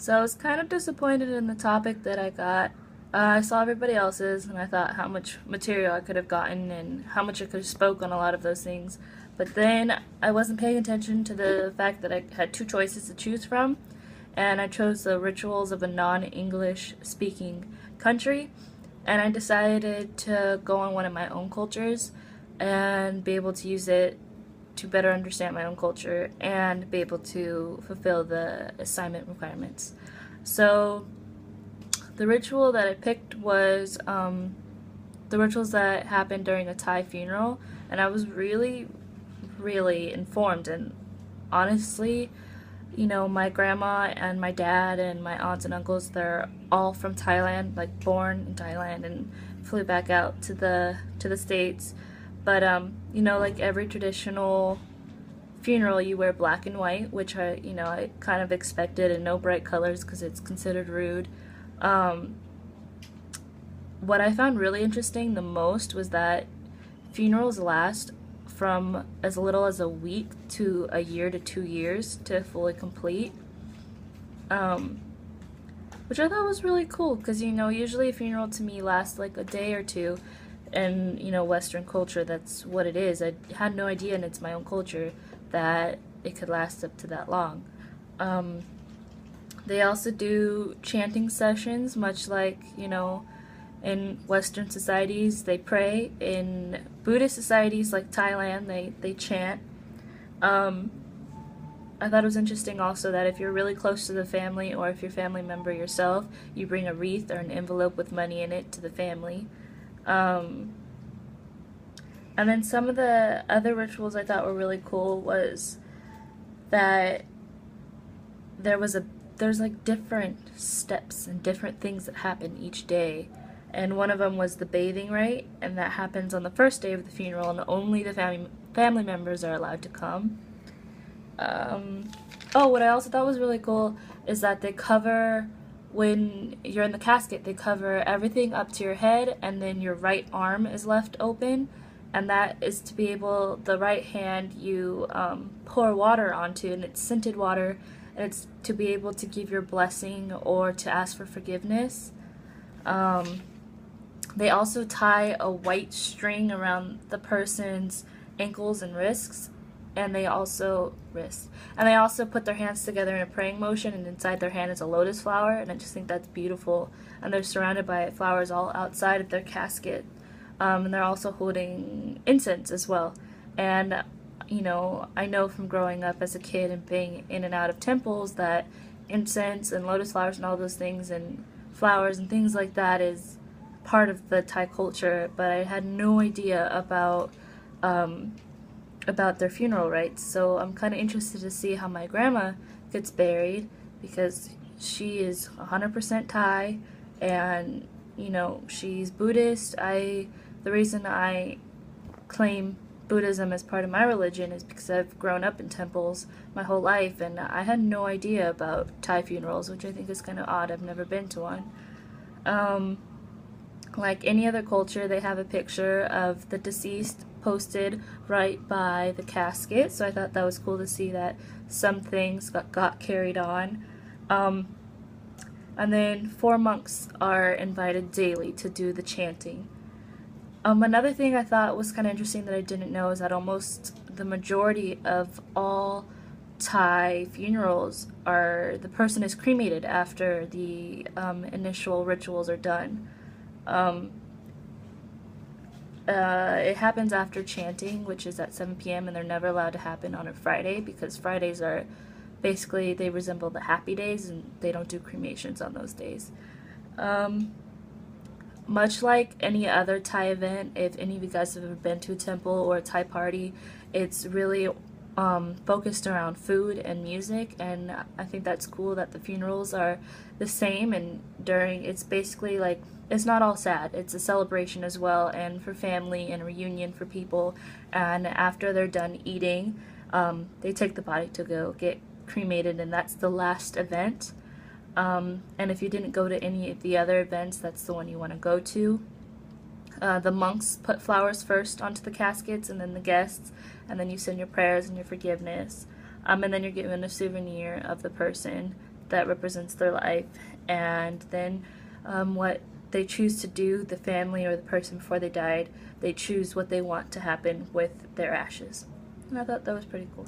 So I was kind of disappointed in the topic that I got. I saw everybody else's and I thought how much material I could have gotten and how much I could have spoke on a lot of those things. But then I wasn't paying attention to the fact that I had two choices to choose from, and I chose the rituals of a non-English speaking country, and I decided to go on one of my own cultures and be able to use it to better understand my own culture and be able to fulfill the assignment requirements. So the ritual that I picked was the rituals that happened during a Thai funeral, and I was really informed. And honestly, my grandma and my dad and my aunts and uncles, they're all from Thailand, like born in Thailand and flew back out to the States. But like every traditional funeral, you wear black and white, which I kind of expected, and no bright colors because it's considered rude. Um, what I found really interesting the most was that funerals last from as little as a week to a year to 2 years to fully complete, um, which I thought was really cool because usually a funeral to me lasts like a day or two, and Western culture, that's what it is. I had no idea, and it's my own culture, that it could last up to that long. Um, they also do chanting sessions, much like in Western societies they pray. In Buddhist societies like Thailand, they chant. Um, I thought it was interesting also that if you're really close to the family, or if you're a family member yourself, you bring a wreath or an envelope with money in it to the family. Um, and then some of the other rituals I thought were really cool was that there was a there's like different steps and different things that happen each day. And one of them was the bathing rite, and that happens on the first day of the funeral, and only the family members are allowed to come. Um, oh, what I also thought was really cool is that they cover, when you're in the casket, they cover everything up to your head, and then your right arm is left open, and that is to be able, the right hand you pour water onto, and it's scented water, and it's to be able to give your blessing or to ask for forgiveness. Um, they also tie a white string around the person's ankles and wrists, and they also put their hands together in a praying motion, and inside their hand is a lotus flower, and I just think that's beautiful. And they're surrounded by flowers all outside of their casket, and they're also holding incense as well. And I know from growing up as a kid and being in and out of temples that incense and lotus flowers and all those things and flowers and things like that is part of the Thai culture, but I had no idea um, about their funeral rites. So I'm kind of interested to see how my grandma gets buried because she is 100% Thai, and she's Buddhist. The reason I claim Buddhism as part of my religion is because I've grown up in temples my whole life, and I had no idea about Thai funerals, which I think is kind of odd. I've never been to one. Um, like any other culture, they have a picture of the deceased posted right by the casket, so I thought that was cool to see that some things got carried on. Um, and then 4 monks are invited daily to do the chanting. Another thing I thought was kind of interesting that I didn't know is that almost the majority of all Thai funerals are the person is cremated after the initial rituals are done. Um, it happens after chanting, which is at 7 p.m., and they're never allowed to happen on a Friday because Fridays are basically, they resemble the happy days, and they don't do cremations on those days. Um, Much like any other Thai event, if any of you guys have ever been to a temple or a Thai party, it's really focused around food and music, and I think that's cool that the funerals are the same. And it's basically like, it's not all sad, it's a celebration as well, and for family and reunion for people. And after they're done eating, they take the body to go get cremated, and that's the last event. And if you didn't go to any of the other events, that's the one you want to go to. The monks put flowers first onto the caskets, and then the guests, and then you send your prayers and your forgiveness. And then you're given a souvenir of the person that represents their life, and then what they choose to do, the family or the person before they died, they choose what they want to happen with their ashes. And I thought that was pretty cool.